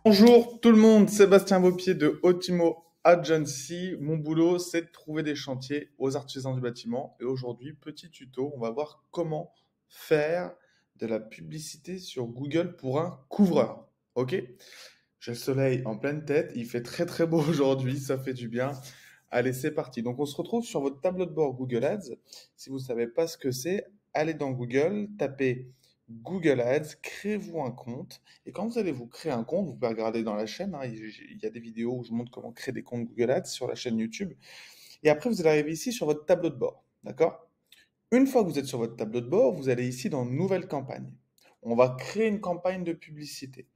Bonjour tout le monde, Sébastien Beaupied de Otimo Agency. Mon boulot, c'est de trouver des chantiers aux artisans du bâtiment. Et aujourd'hui, petit tuto, on va voir comment faire de la publicité sur Google pour un couvreur. Ok? J'ai le soleil en pleine tête, il fait très très beau aujourd'hui, ça fait du bien. Allez, c'est parti. Donc on se retrouve sur votre tableau de bord Google Ads. Si vous ne savez pas ce que c'est, allez dans Google, tapez Google Ads, créez-vous un compte. Et quand vous allez vous créer un compte, vous pouvez regarder dans la chaîne, hein, il y a des vidéos où je montre comment créer des comptes Google Ads sur la chaîne YouTube. Et après, vous allez arriver ici sur votre tableau de bord. D'accord? Une fois que vous êtes sur votre tableau de bord, vous allez ici dans Nouvelle campagne. On va créer une campagne de publicité.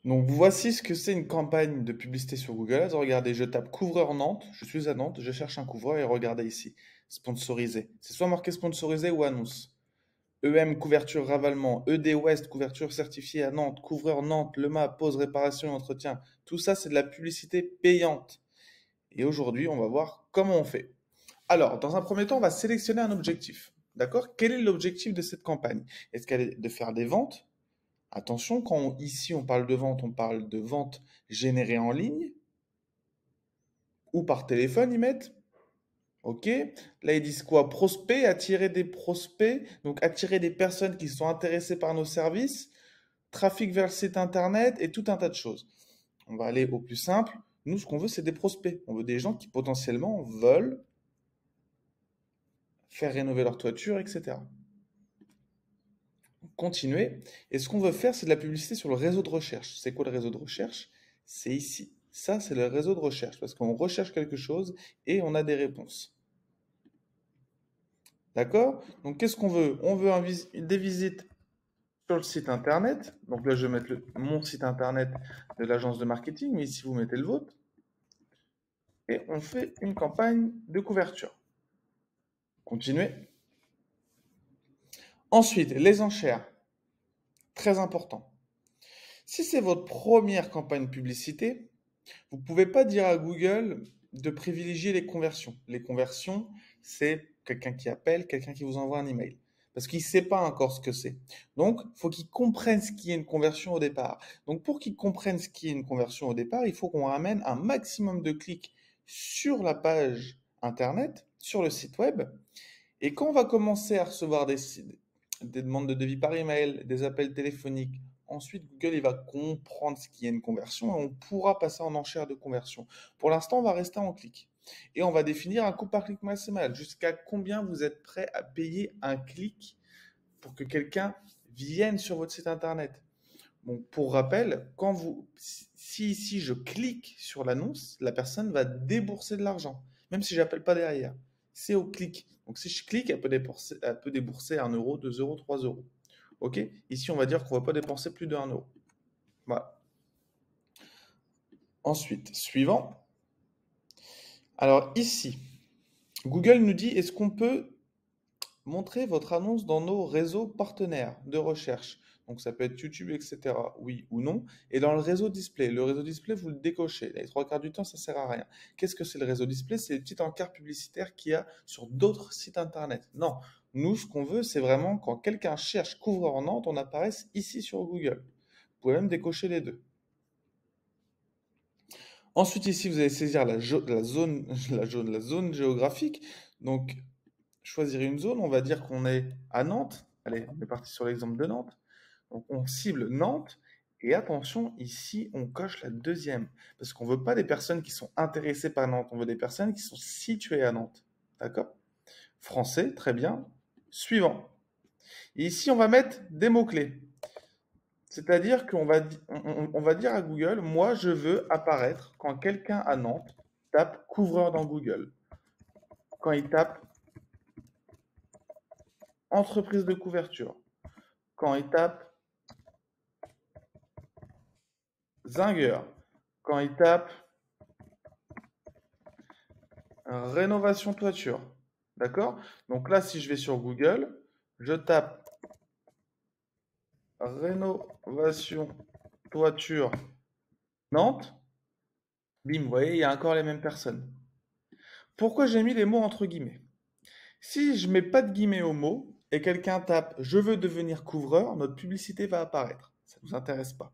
Donc voici ce que c'est une campagne de publicité sur Google Ads. Regardez, je tape couvreur Nantes, je suis à Nantes, je cherche un couvreur et regardez ici, sponsorisé. C'est soit marqué sponsorisé ou annonce. EM couverture ravalement, ED West couverture certifiée à Nantes, couvreur Nantes, Le Mât, pose, réparation et entretien. Tout ça, c'est de la publicité payante. Et aujourd'hui, on va voir comment on fait. Alors, dans un premier temps, on va sélectionner un objectif. D'accord? Quel est l'objectif de cette campagne? Est-ce qu'elle est de faire des ventes? Attention, ici on parle de vente générée en ligne ou par téléphone, ils mettent. Ok. Là, ils disent quoi? Prospect, attirer des prospects, donc attirer des personnes qui sont intéressées par nos services, trafic vers le site internet et tout un tas de choses. On va aller au plus simple. Nous, ce qu'on veut, c'est des prospects. On veut des gens qui potentiellement veulent faire rénover leur toiture, etc. Continuer. Et ce qu'on veut faire, c'est de la publicité sur le réseau de recherche. C'est quoi le réseau de recherche? C'est ici. Ça, c'est le réseau de recherche parce qu'on recherche quelque chose et on a des réponses. D'accord? Donc, qu'est-ce qu'on veut? On veut des visites sur le site internet. Donc là, je vais mettre mon site internet de l'agence de marketing, mais ici, vous mettez le vôtre. Et on fait une campagne de couverture. Continuez. Ensuite, les enchères. Très important. Si c'est votre première campagne publicité, vous ne pouvez pas dire à Google de privilégier les conversions. Les conversions, c'est quelqu'un qui appelle, quelqu'un qui vous envoie un email. Parce qu'il ne sait pas encore ce que c'est. Donc, il faut qu'il comprenne ce qui est une conversion au départ. Donc, pour qu'il comprenne ce qui est une conversion au départ, il faut qu'on ramène un maximum de clics sur la page Internet, sur le site web. Et quand on va commencer à recevoir des demandes de devis par email, des appels téléphoniques, ensuite Google il va comprendre ce qui est une conversion et on pourra passer en enchère de conversion. Pour l'instant, on va rester en clic. Et on va définir un coût par clic maximal. Jusqu'à combien vous êtes prêt à payer un clic pour que quelqu'un vienne sur votre site internet. Donc, pour rappel, si ici je clique sur l'annonce, la personne va débourser de l'argent, même si j'appelle pas derrière. C'est au clic. Donc, si je clique, elle peut débourser 1 euro, 2 euros, 3 euros. Ok? Ici, on va dire qu'on va pas dépenser plus de 1 euro. Voilà. Ensuite, suivant. Alors ici, Google nous dit, est-ce qu'on peut montrer votre annonce dans nos réseaux partenaires de recherche? Donc ça peut être YouTube, etc. Oui ou non. Et dans le réseau display, le réseau display, vous le décochez. Les trois quarts du temps, ça sert à rien. Qu'est-ce que c'est le réseau display? C'est les petits encarts publicitaires qu'il y a sur d'autres sites internet. Non, nous, ce qu'on veut, c'est vraiment quand quelqu'un cherche couvreur en Nantes, on apparaisse ici sur Google. Vous pouvez même décocher les deux. Ensuite, ici, vous allez saisir la zone géographique. Donc, choisir une zone, on va dire qu'on est à Nantes. Allez, on est parti sur l'exemple de Nantes. Donc on cible Nantes et attention, ici on coche la deuxième parce qu'on veut pas des personnes qui sont intéressées par Nantes, on veut des personnes qui sont situées à Nantes. D'accord? Français, très bien. Suivant. Et ici on va mettre des mots-clés. C'est-à-dire on va dire à Google, moi je veux apparaître quand quelqu'un à Nantes tape couvreur dans Google. Quand il tape entreprise de couverture. Quand il tape Zinger. Quand il tape rénovation toiture. D'accord? Donc là, si je vais sur Google, je tape rénovation toiture Nantes. Bim, vous voyez, il y a encore les mêmes personnes. Pourquoi j'ai mis les mots entre guillemets? Si je mets pas de guillemets au mot et quelqu'un tape je veux devenir couvreur, notre publicité va apparaître. Ça ne nous intéresse pas.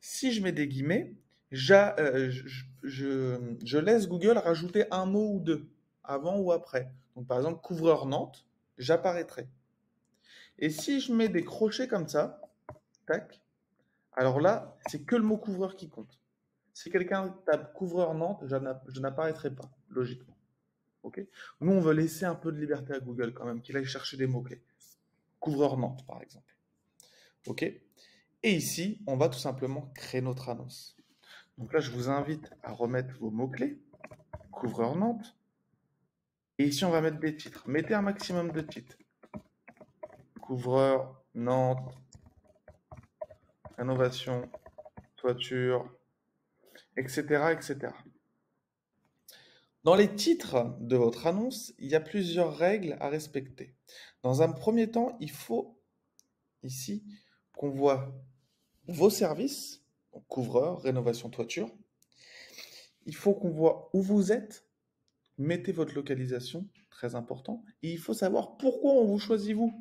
Si je mets des guillemets, je laisse Google rajouter un mot ou deux, avant ou après. Donc par exemple, couvreur Nantes, j'apparaîtrai. Et si je mets des crochets comme ça, tac, alors là, c'est que le mot couvreur qui compte. Si quelqu'un tape couvreur Nantes, je n'apparaîtrai pas, logiquement. Ok. Nous, on veut laisser un peu de liberté à Google quand même, qu'il aille chercher des mots-clés. Couvreur Nantes, par exemple. Ok. Et ici, on va tout simplement créer notre annonce. Donc là, je vous invite à remettre vos mots-clés. Couvreur Nantes. Et ici, on va mettre des titres. Mettez un maximum de titres. Couvreur Nantes. Rénovation. Toiture. Etc. etc. Dans les titres de votre annonce, il y a plusieurs règles à respecter. Dans un premier temps, il faut ici qu'on voit vos services, donc couvreur, rénovation, toiture. Il faut qu'on voit où vous êtes, mettez votre localisation, très important. Et il faut savoir pourquoi on vous choisit vous.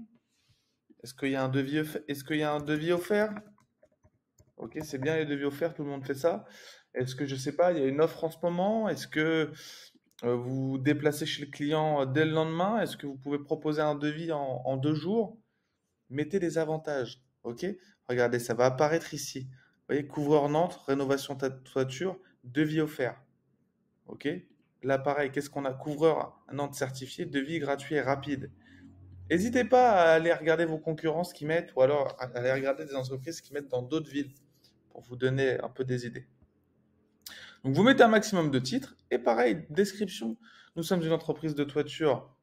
Est-ce qu'il y a un devis, est-ce qu'il y a un devis offert? Ok, c'est bien les devis offerts, tout le monde fait ça. Est-ce que, je sais pas, il y a une offre en ce moment? Est-ce que vous vous déplacez chez le client dès le lendemain? Est-ce que vous pouvez proposer un devis en 2 jours? Mettez des avantages, ok? Regardez, ça va apparaître ici. Vous voyez, couvreur Nantes, rénovation toiture, devis offert, ok? Là, pareil, qu'est-ce qu'on a? Couvreur Nantes certifié, devis gratuit et rapide. N'hésitez pas à aller regarder vos concurrents ce qu'ils mettent, ou alors à aller regarder des entreprises qui mettent dans d'autres villes pour vous donner un peu des idées. Donc vous mettez un maximum de titres et pareil, description. Nous sommes une entreprise de toiture,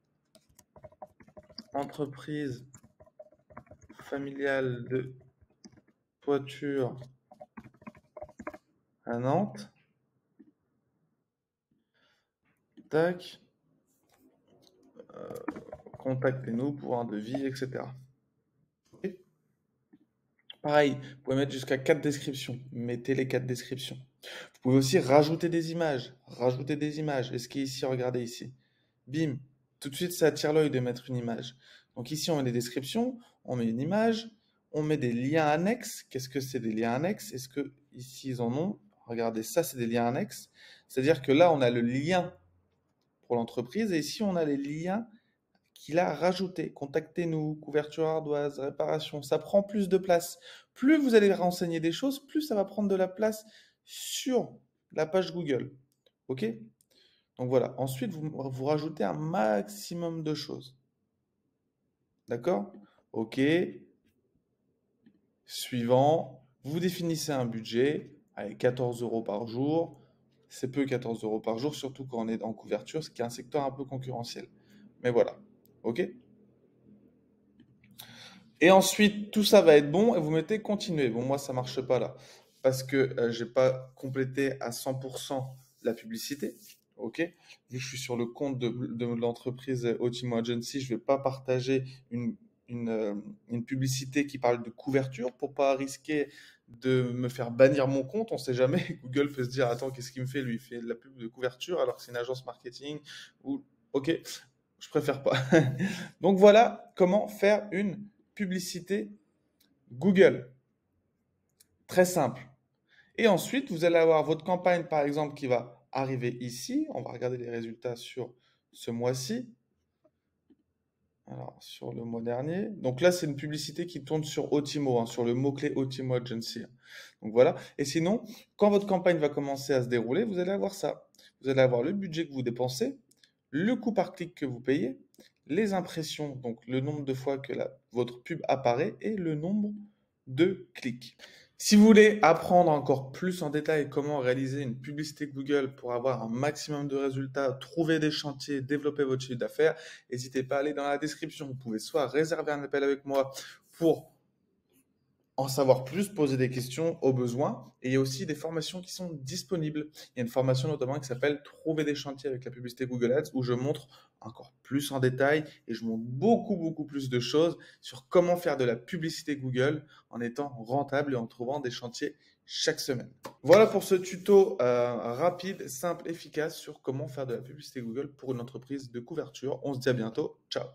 entreprise familiale de toiture à Nantes. Tac. Contactez-nous pour un devis, etc. Ok. Pareil, vous pouvez mettre jusqu'à 4 descriptions. Mettez les 4 descriptions. Vous pouvez aussi rajouter des images. Rajouter des images. Et ce qui est ici, regardez ici. Bim. Tout de suite, ça attire l'œil de mettre une image. Donc ici, on met des descriptions, on met une image, on met des liens annexes. Qu'est-ce que c'est des liens annexes? Est-ce que ici, ils en ont? Regardez, ça, c'est des liens annexes. C'est-à-dire que là, on a le lien pour l'entreprise et ici, on a les liens qu'il a rajoutés. Contactez-nous, couverture ardoise, réparation. Ça prend plus de place. Plus vous allez renseigner des choses, plus ça va prendre de la place sur la page Google. OK? Donc voilà. Ensuite, vous rajoutez un maximum de choses. D'accord? OK. Suivant, vous définissez un budget avec 14 € par jour. C'est peu 14 € par jour, surtout quand on est en couverture, ce qui est un secteur un peu concurrentiel. Mais voilà. OK? Et ensuite, tout ça va être bon et vous mettez continuer. Bon, moi, ça marche pas là parce que j'ai pas complété à 100% la publicité. OK? Vu que je suis sur le compte de l'entreprise Otimo Agency, je vais pas partager une publicité qui parle de couverture pour pas risquer de me faire bannir mon compte. On sait jamais. Google peut se dire, attends, qu'est-ce qu'il me fait? Lui, il fait de la pub de couverture alors que c'est une agence marketing. Ou, OK, je préfère pas. Donc voilà comment faire une publicité Google. Très simple. Et ensuite, vous allez avoir votre campagne, par exemple, qui va arriver ici. On va regarder les résultats sur ce mois-ci. Alors, sur le mois dernier. Donc là, c'est une publicité qui tourne sur Otimo, hein, sur le mot-clé Otimo Agency. Donc voilà. Et sinon, quand votre campagne va commencer à se dérouler, vous allez avoir ça. Vous allez avoir le budget que vous dépensez, le coût par clic que vous payez, les impressions, donc le nombre de fois que votre pub apparaît et le nombre de clics. Si vous voulez apprendre encore plus en détail comment réaliser une publicité Google pour avoir un maximum de résultats, trouver des chantiers, développer votre chiffre d'affaires, n'hésitez pas à aller dans la description. Vous pouvez soit réserver un appel avec moi pour en savoir plus, poser des questions au besoin. Et il y a aussi des formations qui sont disponibles. Il y a une formation notamment qui s'appelle Trouver des chantiers avec la publicité Google Ads où je montre encore plus en détail et je montre beaucoup plus de choses sur comment faire de la publicité Google en étant rentable et en trouvant des chantiers chaque semaine. Voilà pour ce tuto rapide, simple, efficace sur comment faire de la publicité Google pour une entreprise de couverture. On se dit à bientôt. Ciao.